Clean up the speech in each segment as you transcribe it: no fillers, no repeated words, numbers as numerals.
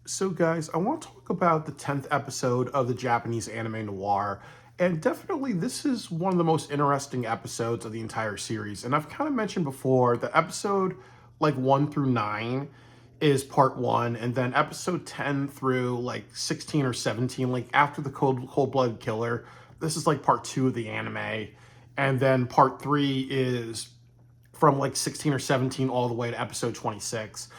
So, guys, I want to talk about the 10th episode of the Japanese anime Noir. And definitely, this is one of the most interesting episodes of the entire series. And I've kind of mentioned before the episode like 1 through 9 is part 1. And then episode 10 through like 16 or 17, like after the cold blooded killer, this is like part 2 of the anime. And then part 3 is from like 16 or 17 all the way to episode 26.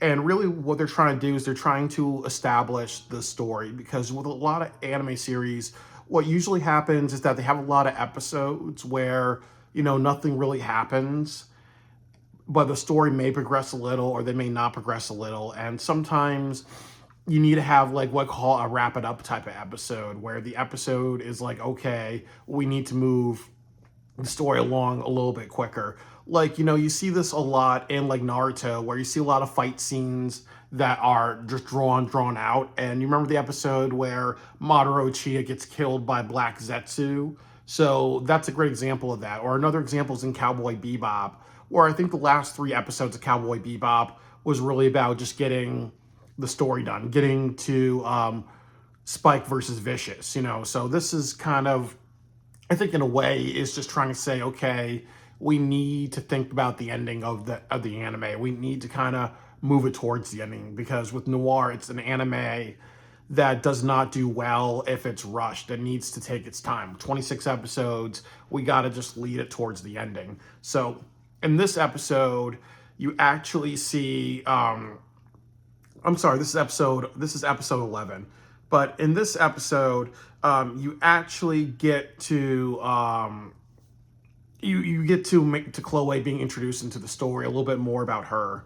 And really, what they're trying to do is they're trying to establish the story because with a lot of anime series, what usually happens is that they have a lot of episodes where, nothing really happens, but the story may progress a little or they may not progress a little. And sometimes you need to have like what I call a wrap it up type of episode where the episode is like, okay, we need to move the story along a little bit quicker. Like, you see this a lot in like Naruto, where you see a lot of fight scenes that are just drawn out. And you remember the episode where Mamoru Uchiha gets killed by Black Zetsu? So that's a great example of that. Or another example is in Cowboy Bebop, where I think the last 3 episodes of Cowboy Bebop was really about just getting the story done, getting to Spike versus Vicious. So this is kind of, I think in a way is just trying to say, okay, we need to think about the ending of the anime. We need to kind of move it towards the ending because with Noir, it's an anime that does not do well if it's rushed. It needs to take its time. 26 episodes, we got to just lead it towards the ending. So in this episode, you actually see I'm sorry, this is episode 11. But in this episode, you actually get to you get to make to Chloe being introduced into the story a little bit more about her.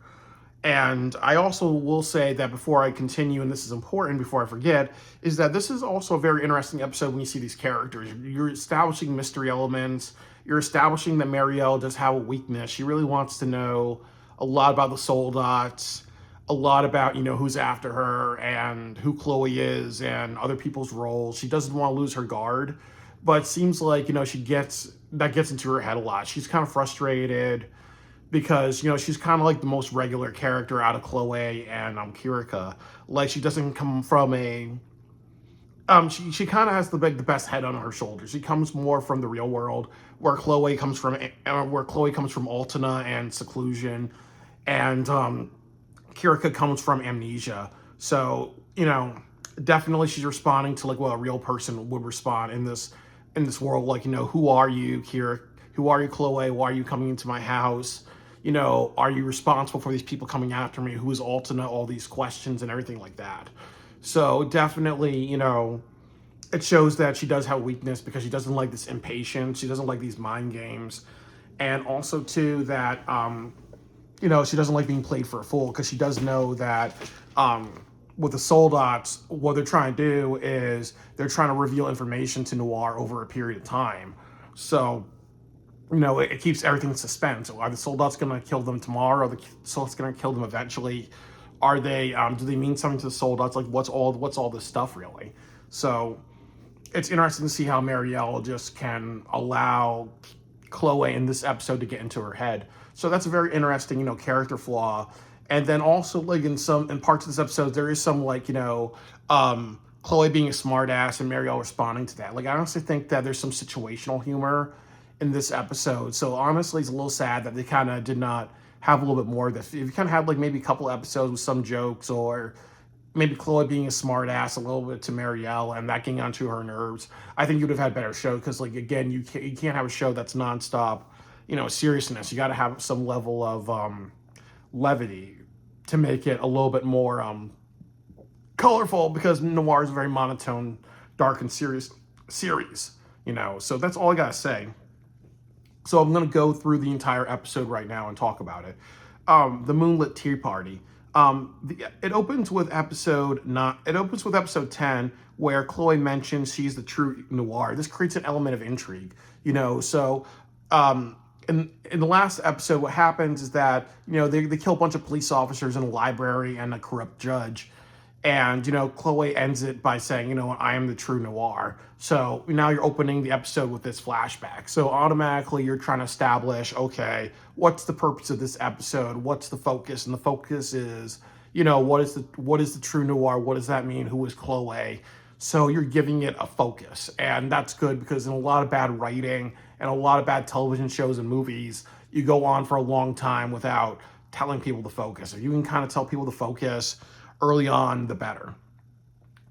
And I also will say that before I continue, and this is important before I forget, is that this is also a very interesting episode when you see these characters. You're establishing mystery elements. You're establishing that Marielle does have a weakness. She really wants to know a lot about the soul dots, a lot about, who's after her and who Chloe is and other people's roles. She doesn't want to lose her guard, but it seems like, that gets into her head a lot. She's kind of frustrated because she's kind of like the most regular character out of Chloe and Kirika. Like she doesn't come from a she kind of has the best head on her shoulders. She comes more from the real world, where Chloe comes from Altena and seclusion, and Kirika comes from amnesia. So definitely she's responding to like what a real person would respond in this world. Like, who are you, Kirika? Who are you, Chloe? Why are you coming into my house? Are you responsible for these people coming after me? Who is Altena? All these questions and everything like that. So definitely, it shows that she does have weakness because she doesn't like this impatience. She doesn't like these mind games. And also, too, that, she doesn't like being played for a fool because she does know that with the soul dots, what they're trying to do is they're trying to reveal information to Noir over a period of time. So, it keeps everything in suspense. Are the soul dots going to kill them tomorrow? Are the soul dots going to kill them eventually? Are they? Do they mean something to the soul dots? Like, what's all this stuff really? So, it's interesting to see how Marielle just can allow Chloe in this episode to get into her head. So that's a very interesting, character flaw. And then also, like in parts of this episode, there is some like, Chloe being a smartass and Marielle responding to that. Like I honestly think that there's some situational humor in this episode. So honestly, it's a little sad that they kind of did not have a little bit more of this. If you kind of had like maybe a couple episodes with some jokes or maybe Chloe being a smartass a little bit to Marielle and that getting onto her nerves, I think you'd have had better show because like again, you can't have a show that's nonstop, seriousness. You got to have some level of levity to make it a little bit more colorful because Noir is a very monotone, dark and serious series. So that's all I gotta say. So I'm gonna go through the entire episode right now and talk about it. The Moonlit Tea Party. It opens with episode not. It opens with episode 10, where Chloe mentions she's the true Noir. This creates an element of intrigue, So, in the last episode, what happens is that they kill a bunch of police officers in a library and a corrupt judge, and Chloe ends it by saying, I am the true Noir. So now you're opening the episode with this flashback. So automatically you're trying to establish, okay, what's the purpose of this episode? What's the focus? And the focus is, what is the true Noir? What does that mean? Who is Chloe? So you're giving it a focus, and that's good because in a lot of bad writing and a lot of bad television shows and movies, you go on for a long time without telling people to focus. If you can kind of tell people to focus early on, the better.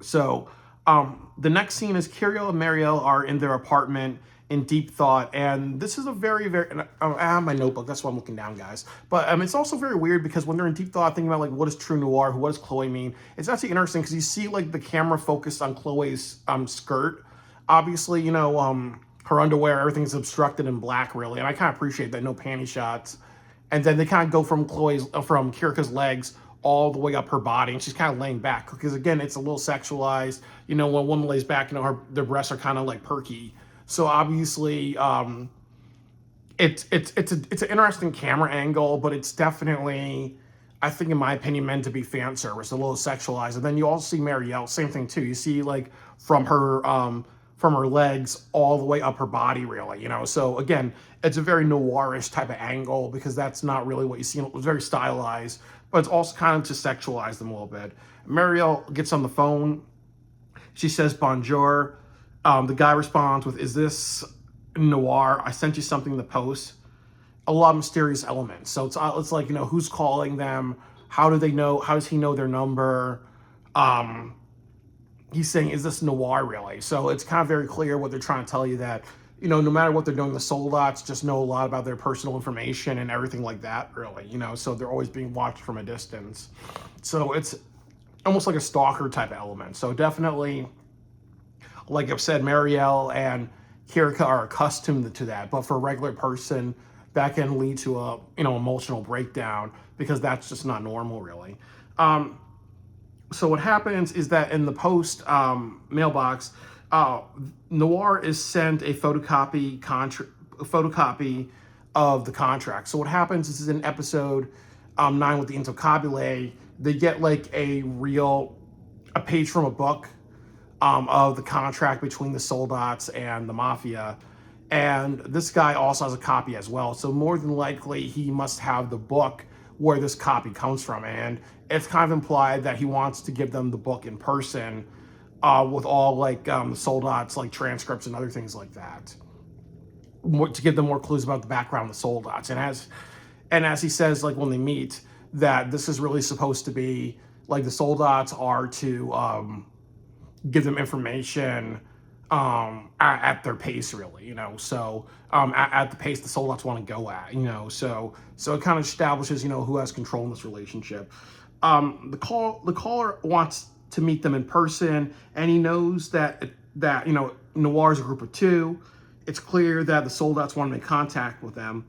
So the next scene is Kirill and Marielle are in their apartment in deep thought, and this is a very, very. And I have my notebook. That's why I'm looking down, guys. But it's also very weird because when they're in deep thought, thinking about like what does true noir, what does Chloe mean? It's actually interesting because you see like the camera focused on Chloe's skirt. Obviously, her underwear, everything's obstructed in black, really, and I kind of appreciate that. No panty shots, and then they kind of go from Kirika's legs all the way up her body, and she's kind of laying back because again, it's a little sexualized. When a woman lays back, their breasts are kind of like perky. So obviously, it's an interesting camera angle, but it's definitely, I think, in my opinion, meant to be fan service, a little sexualized. And then you also see Marielle, same thing too. You see like from her legs all the way up her body, really. So again, it's a very noirish type of angle because that's not really what you see. It was very stylized, but it's also kind of to sexualize them a little bit. Marielle gets on the phone. She says bonjour. The guy responds with, "Is this Noir? I sent you something in the post." A lot of mysterious elements. So it's like, who's calling them? How do they know? How does he know their number? He's saying, "Is this Noir really?" So it's kind of very clear what they're trying to tell you, that, no matter what they're doing, the Soldats just know a lot about their personal information and everything like that, really. So they're always being watched from a distance. So it's almost like a stalker type of element. So definitely, like I've said, Marielle and Kirika are accustomed to that, but for a regular person, that can lead to a emotional breakdown because that's just not normal, really. So what happens is that in the post mailbox, Noir is sent a photocopy of the contract. So what happens is in episode 9 with the Intocabule, they get like a page from a book of the contract between the Soldats and the Mafia. And this guy also has a copy as well. So more than likely, he must have the book where this copy comes from. And it's kind of implied that he wants to give them the book in person with all like the Soldats, like transcripts and other things like that, to give them more clues about the background of the Soldats. And as he says, like when they meet, that this is really supposed to be like the Soldats are to give them information at their pace, really, so at the pace the Soldats want to go at, so it kind of establishes, who has control in this relationship. The caller wants to meet them in person, and he knows that Noir's a group of two. It's clear that the Soldats want to make contact with them,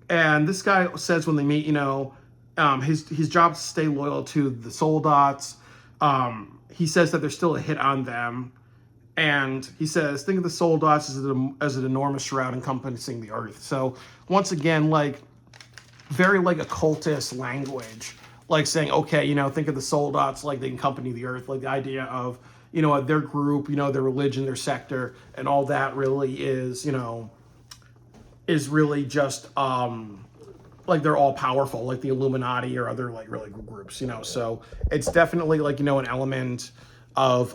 and this guy says when they meet, his job is to stay loyal to the Soldats. He says that there's still a hit on them. And he says, think of the Soldats as an enormous shroud encompassing the earth. So once again, like very like occultist language, like saying, okay, think of the Soldats like they accompany the earth, like the idea of, their group, their religion, their sector, and all that really is, is really just like they're all powerful, like the Illuminati or other like really groups, So it's definitely like, an element of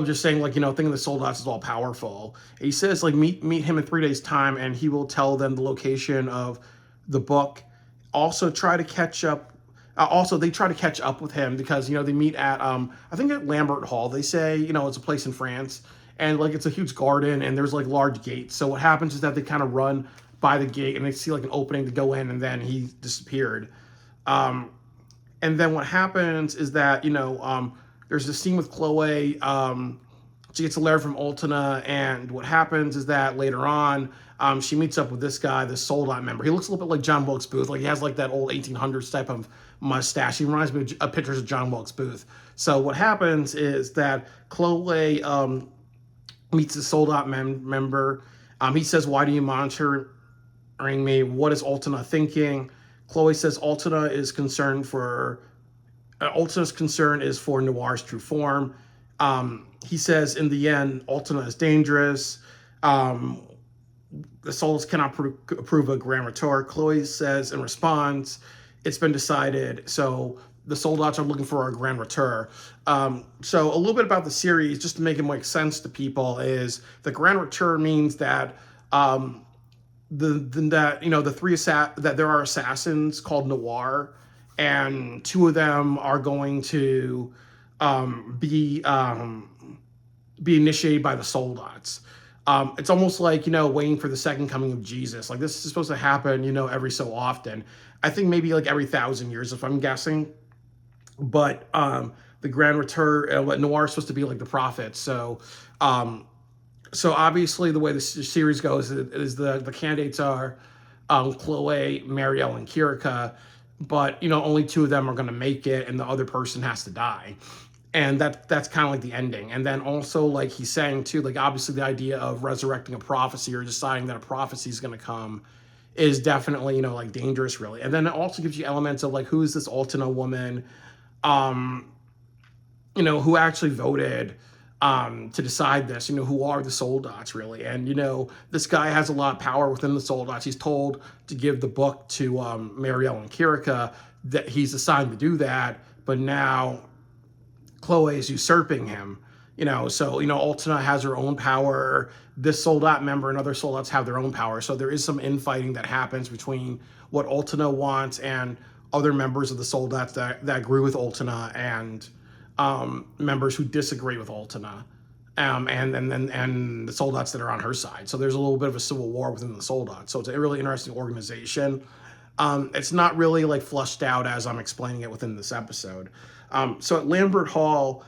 just saying, like, think of the Soldats as all powerful. He says, like, meet him in 3 days' time, and he will tell them the location of the book. Also, try to catch up. They try to catch up with him because, they meet at, I think at Lambert Hall. They say, it's a place in France, and, like, it's a huge garden, and there's, like, large gates. So what happens is that they kind of run by the gate, and they see, like, an opening to go in, and then he disappeared. And then what happens is that, there's a scene with Chloe. She gets a letter from Ultana, and what happens is that later on, she meets up with this guy, this Soldat member. He looks a little bit like John Wilkes Booth. Like he has like that old 1800s type of mustache. He reminds me of pictures of John Wilkes Booth. So what happens is that Chloe meets the Soldat member. He says, "Why do you monitoring me? What is Ultana thinking?" Chloe says Ultana's concern is for Noir's true form. He says, in the end, Ultana is dangerous. The Soldats cannot approve a grand retort. Chloe says in response, it's been decided. So the soldats are looking for a grand retour. So a little bit about the series, just to make it make sense to people, is the grand retour means that the that there are assassins called Noir, and two of them are going to um, be um, be initiated by the soldats. It's almost like, waiting for the second coming of Jesus. Like, this is supposed to happen, every so often. I think maybe like every 1,000 years, if I'm guessing. But the Grand Return, what Noir is supposed to be like the prophet. Um, so obviously the way the series goes is the candidates are Chloe, Marielle, and Kirika, but only two of them are going to make it, and the other person has to die, and that's kind of like the ending. And then also, like he's saying too, like obviously the idea of resurrecting a prophecy or deciding that a prophecy is going to come is definitely like dangerous, really. And then it also gives you elements of like, who is this Altena woman, um, who actually voted to decide this, who are the soldats, really. And, this guy has a lot of power within the soldats. He's told to give the book to Marielle and Kirika, that he's assigned to do that, but now Chloe is usurping him. So Altena has her own power. This soldat member and other soldats have their own power. So there is some infighting that happens between what Altena wants and other members of the soldats that agree with Altena, and members who disagree with Altena, and the soldats that are on her side. So there's a little bit of a civil war within the soldats. So it's a really interesting organization. It's not really like flushed out as I'm explaining it within this episode. So at Lambert Hall,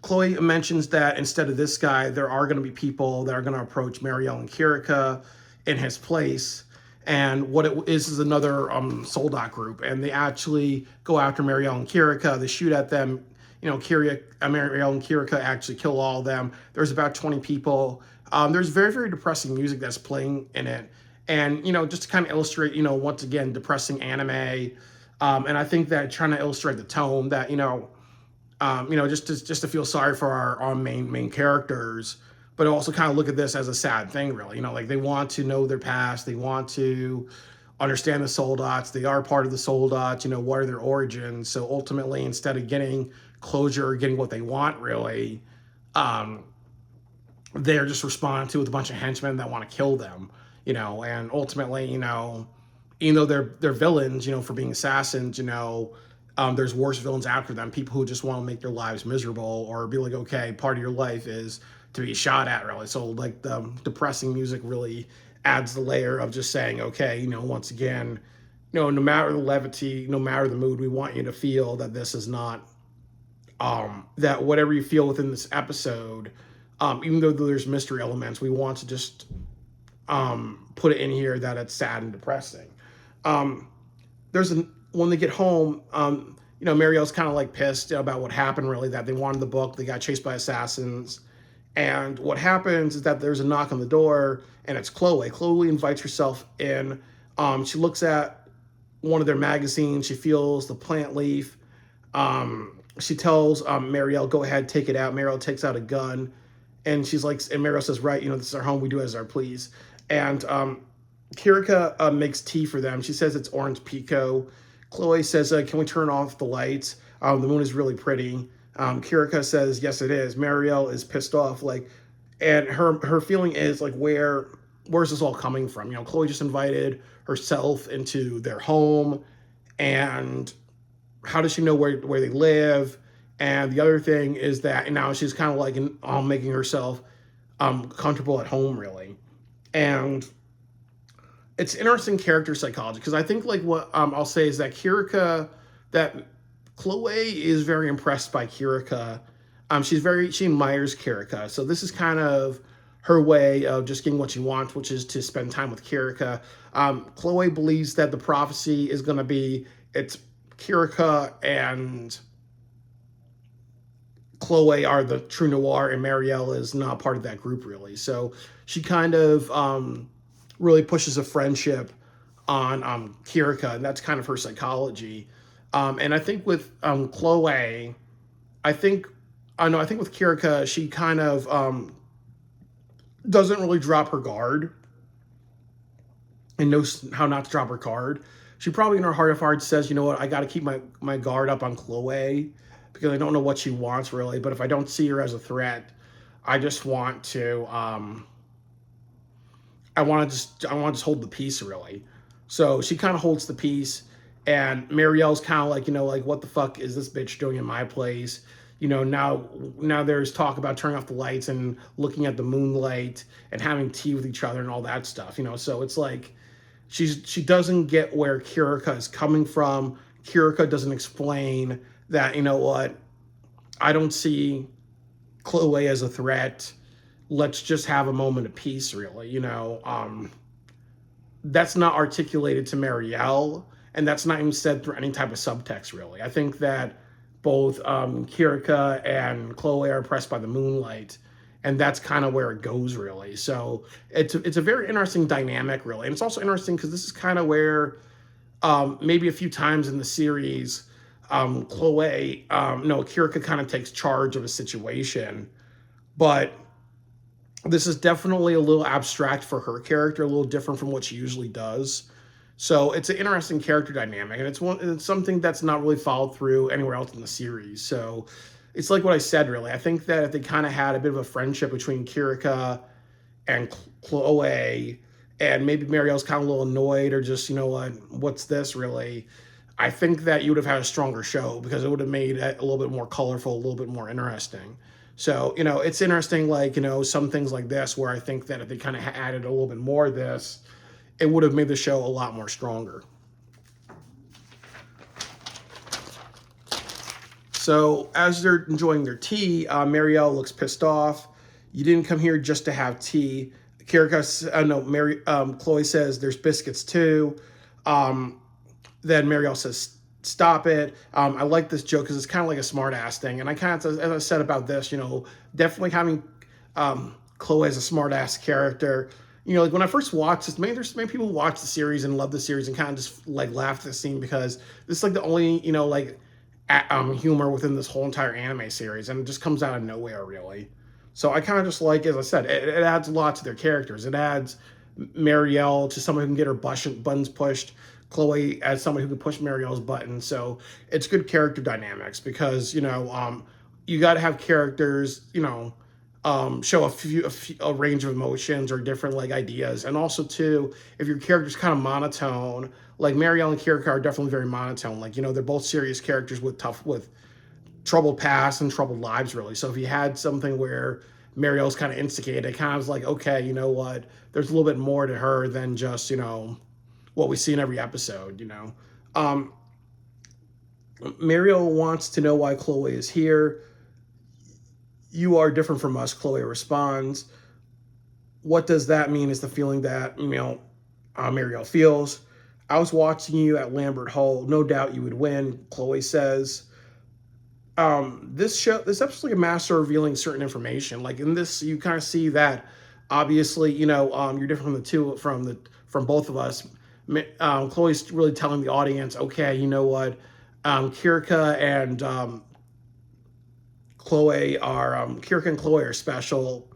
Chloe mentions that instead of this guy, there are going to be people that are going to approach Marielle and Kirika in his place. And what it is another soldat group, and they actually go after Marielle and Kirika. They shoot at them. Marielle and Kirika actually kill all of them. There's about 20 people. There's very, very depressing music that's playing in it. And, just to kind of illustrate, once again, depressing anime. And I think that trying to illustrate the tone that, just to feel sorry for our main characters, but also kind of look at this as a sad thing, really. Like, they want to know their past. They want to understand the soldats. They are part of the soldats. What are their origins? So ultimately, instead of getting closure or getting what they want, really, they're just responding to with a bunch of henchmen that want to kill them. And ultimately, even though they're villains, for being assassins, there's worse villains after them, people who just want to make their lives miserable, or be like, okay, part of your life is to be shot at, really. So like the depressing music really adds the layer of just saying, okay, once again, no matter the levity, no matter the mood, we want you to feel that this is not, that whatever you feel within this episode, even though there's mystery elements, we want to just put it in here that it's sad and depressing. When they get home, Marielle's kind of like pissed about what happened, really, that they wanted the book, they got chased by assassins. And what happens is that there's a knock on the door, and it's Chloe. Chloe invites herself in. She looks at one of their magazines. She feels the plant leaf. She tells Marielle, go ahead, take it out. Marielle takes out a gun. And she's like, and Marielle says, right, this is our home. We do as our please. And Kirika makes tea for them. She says it's orange pico. Chloe says, can we turn off the lights? The moon is really pretty. Kirika says, yes, it is. Marielle is pissed off, and her feeling is like, where's this all coming from? Chloe just invited herself into their home, and how does she know where they live? And the other thing is that now she's kind of like making herself comfortable at home, really. And it's interesting character psychology, because I think like what I'll say is that Chloe is very impressed by Kirika. She admires Kirika. So this is kind of her way of just getting what she wants, which is to spend time with Kirika. Chloe believes that the prophecy is going to be, it's Kirika and Chloe are the true Noir, and Marielle is not part of that group, really. So she kind of really pushes a friendship on Kirika, and that's kind of her psychology. And I think with Chloe, I think with Kirika, she kind of doesn't really drop her guard and knows how not to drop her guard. she probably in her heart of hearts says, you know what, I got to keep my guard up on Chloe because I don't know what she wants really. But if I don't see her as a threat, I just want to I want to just hold the peace really. So she kind of holds the peace, and Marielle's kind of like, like what the fuck is this bitch doing in my place? Now there's talk about turning off the lights and looking at the moonlight and having tea with each other and all that stuff. So it's like she doesn't get where Kirika is coming from. Kirika doesn't explain that, what, I don't see Chloe as a threat. Let's just have a moment of peace, really. That's not articulated to Marielle, and that's not even said through any type of subtext, really. I think that both Kirika and Chloe are impressed by the moonlight, and that's kind of where it goes, really. So it's a very interesting dynamic, really. And it's also interesting because this is kind of where maybe a few times in the series, Kirika kind of takes charge of a situation, but this is definitely a little abstract for her character, a little different from what she usually does. So it's an interesting character dynamic, and it's something that's not really followed through anywhere else in the series. So it's like what I said, really. I think that if they kind of had a bit of a friendship between Kirika and Chloe, and maybe Marielle's kind of a little annoyed or just, what's this really? I think that you would have had a stronger show because it would have made it a little bit more colorful, a little bit more interesting. So, it's interesting, like, some things like this where I think that if they kind of added a little bit more of this, it would have made the show a lot more stronger. So, as they're enjoying their tea, Marielle looks pissed off. You didn't come here just to have tea. Chloe says there's biscuits too. Then Marielle says, stop it. I like this joke because it's kind of like a smart ass thing. And I kind of, as I said about this, definitely having Chloe as a smart ass character. Like when I first watched this, maybe people watch the series and love the series and kind of just like laugh at the scene because this is like the only, humor within this whole entire anime series. And it just comes out of nowhere, really. So I kind of just like, as I said, it adds a lot to their characters. It adds Marielle to someone who can get her buttons pushed. Chloe as somebody who can push Marielle's buttons. So it's good character dynamics because, you got to have characters, show a range of emotions or different like ideas. And also too, if your character's kind of monotone, like Marielle and Kirika are definitely very monotone. Like, they're both serious characters with troubled past and troubled lives, really. So if you had something where Marielle's kind of instigated, it kind of was like, okay, you know what? There's a little bit more to her than just, what we see in every episode, Marielle wants to know why Chloe is here. You are different from us, Chloe responds. What does that mean is the feeling that, Marielle feels. I was watching you at Lambert Hall. No doubt you would win, Chloe says. This episode's like a master revealing certain information. Like in this, you kind of see that obviously, you're different from both of us. Chloe's really telling the audience, okay, you know what, Kirika and Chloe are special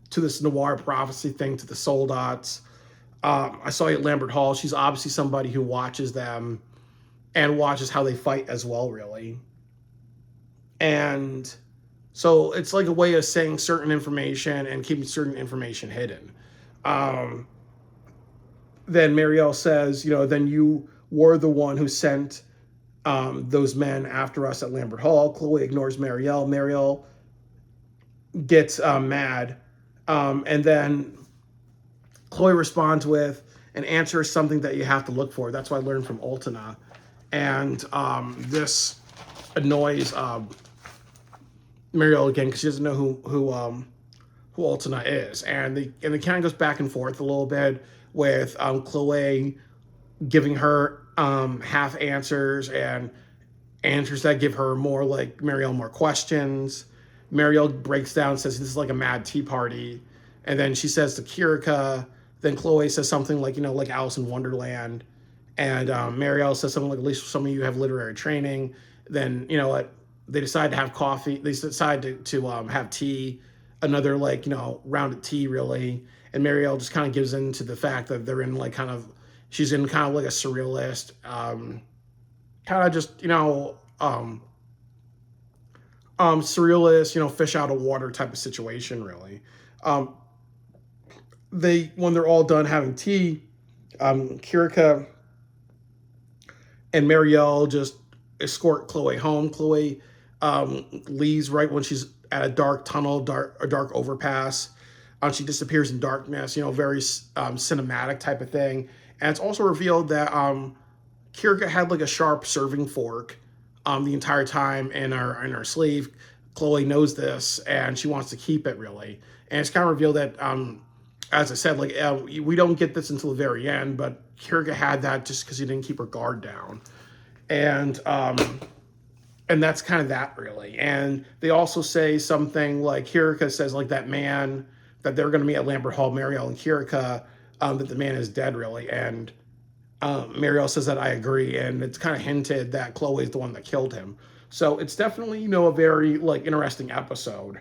to this Noir prophecy thing, to the Soldats. I saw you at Lambert Hall. She's obviously somebody who watches them and watches how they fight as well, really. And so it's like a way of saying certain information and keeping certain information hidden. Then Marielle says, then you were the one who sent those men after us at Lambert Hall. Chloe ignores Marielle. Marielle gets mad. And then Chloe responds with an answer is something that you have to look for. That's what I learned from Ultana. And this annoys Marielle again because she doesn't know who Ultana is. And it kind of goes back and forth a little bit with Chloe giving her half answers and answers that give her more, like Marielle, more questions. Marielle breaks down and says this is like a mad tea party. And then she says to Kirika, then Chloe says something like, like Alice in Wonderland. And Marielle says something like, at least some of you have literary training. Then, they decide to have coffee. They decide to have tea, another round of tea, really. And Marielle just kind of gives in to the fact that they're in she's in kind of like a surrealist, kind of just surrealist, fish out of water type of situation, really. Um, they when they're all done having tea, Kirika and Marielle just escort Chloe home. Chloe leaves right when she's at a dark tunnel, a dark overpass. She disappears in darkness. Very cinematic type of thing. And it's also revealed that Kirika had like a sharp serving fork the entire time in her sleeve. Chloe knows this and she wants to keep it, really. And it's kind of revealed that, as I said, like we don't get this until the very end, but Kirika had that just because he didn't keep her guard down, and that's kind of that, really. And they also say something like Kirika says like that man that they're going to meet at Lambert Hall, Marielle and Kirika, that the man is dead, really. And Marielle says that I agree, and it's kind of hinted that Chloe is the one that killed him. So it's definitely a very like interesting episode.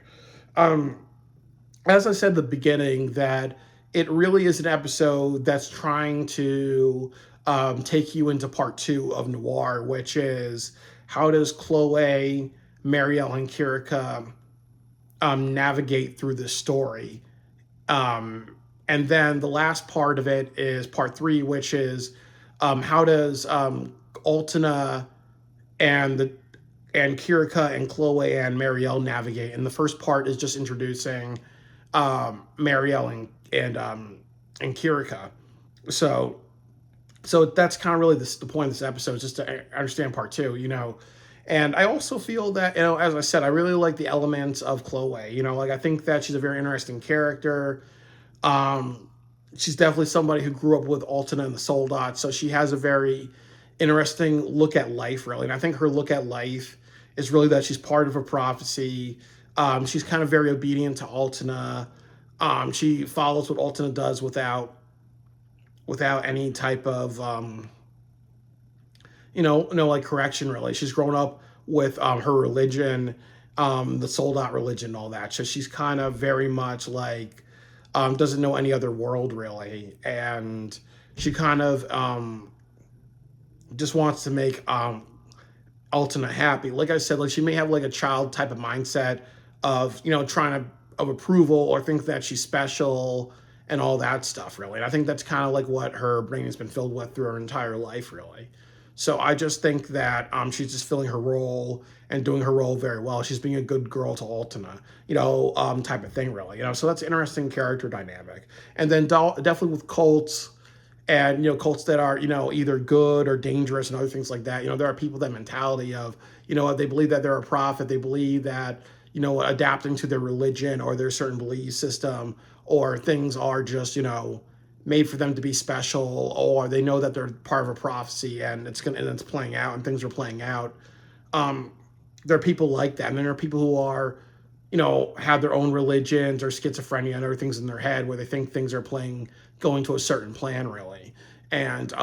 As I said at the beginning, that it really is an episode that's trying to take you into part two of Noir, which is how does Chloe, Marielle, and Kirika navigate through this story. And then the last part of it is part three, which is how does Altina and Kirika and Chloe and Marielle navigate. And the first part is just introducing Marielle and Kirika. So that's kind of really the point of this episode, is just to understand part two, And I also feel that, as I said, I really like the elements of Chloe. Like I think that she's a very interesting character. She's definitely somebody who grew up with Altina and the Soldats, so she has a very interesting look at life, really. And I think her look at life is really that she's part of a prophecy. She's kind of very obedient to Altina. She follows what Altina does without any type of no like correction, really. She's grown up with her religion, the Soldat religion, and all that. So she's kind of very much like doesn't know any other world, really, and she kind of just wants to make Altina happy. Like I said, like she may have like a child type of mindset of trying to of approval or think that she's special and all that stuff, really. And I think that's kind of like what her brain has been filled with through her entire life, really. So I just think that she's just filling her role and doing her role very well. She's being a good girl to Altina, type of thing, really. So that's an interesting character dynamic. And then definitely with cults and cults that are either good or dangerous and other things like that. There are people that mentality of they believe that they're a prophet. They believe that adapting to their religion or their certain belief system or things are just made for them to be special, or they know that they're part of a prophecy and it's playing out and things are playing out. There are people like that, and then there are people who are have their own religions or schizophrenia and other things in their head where they think things are going to a certain plan, really. And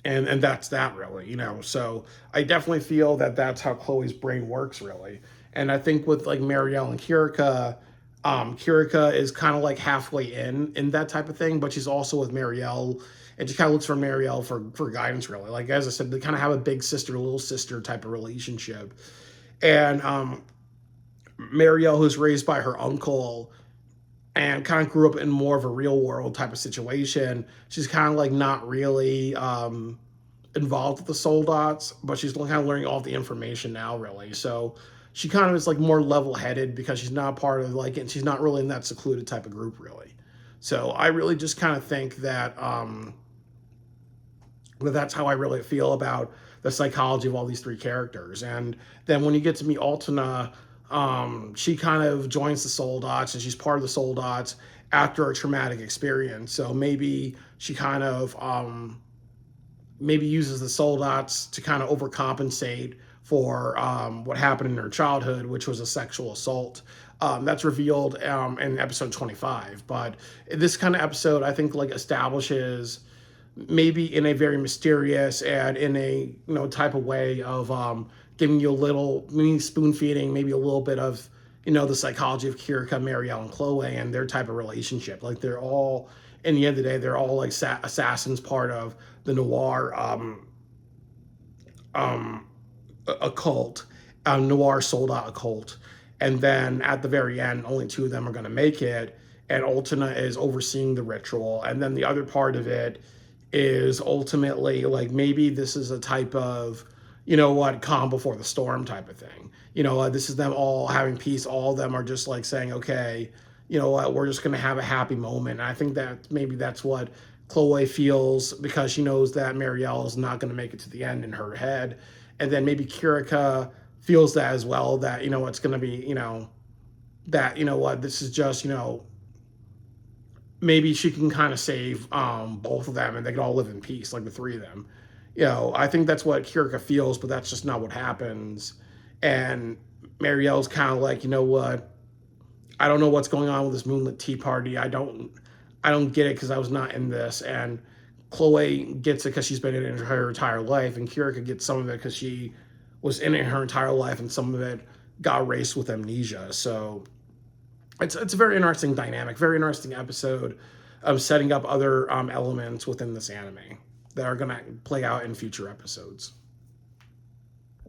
and that's that, really. So I definitely feel that that's how Chloe's brain works, really. And I think with like Marielle and Kirika, Kirika is kind of like halfway in that type of thing, but she's also with Marielle, and she kind of looks for Marielle for guidance, really. Like as I said, they kind of have a big sister, little sister type of relationship. And Marielle, who's raised by her uncle and kind of grew up in more of a real world type of situation, she's kind of like not really involved with the Soldats, but she's kind of learning all the information now, really. So she kind of is like more level-headed because she's not part of like, and she's not really in that secluded type of group, really. So I really just kind of think that that's how I really feel about the psychology of all these three characters. And then when you get to meet Altina, she kind of joins the Soldats, and she's part of the Soldats after a traumatic experience. So maybe she kind of maybe uses the Soldats to kind of overcompensate for what happened in her childhood, which was a sexual assault. That's revealed in episode 25. But this kind of episode, I think, like establishes maybe in a very mysterious and in a type of way of giving you a little, maybe spoon feeding, maybe a little bit of the psychology of Kirika, Marielle, and Chloe and their type of relationship. Like they're all in the end of the day, they're all like assassins, part of the Noir um, a cult, Noir sold out a cult. And then at the very end, only two of them are going to make it. And Ultina is overseeing the ritual. And then the other part of it is ultimately like maybe this is a type of, you know what, calm before the storm type of thing. This is them all having peace. All of them are just like saying, okay, you know what, we're just going to have a happy moment. And I think that maybe that's what Chloe feels, because she knows that Marielle is not going to make it to the end in her head. And then maybe Kirika feels that as well, that, it's going to be, that, what, this is just, maybe she can kind of save both of them and they can all live in peace, like the three of them. I think that's what Kirika feels, but that's just not what happens. And Marielle's kind of like, you know what? I don't know what's going on with this Moonlit Tea Party. I don't get it because I was not in this. And Chloe gets it because she's been in it her entire life, and Kirika gets some of it because she was in it her entire life, and some of it got erased with amnesia. So it's a very interesting dynamic, very interesting episode of setting up other elements within this anime that are going to play out in future episodes.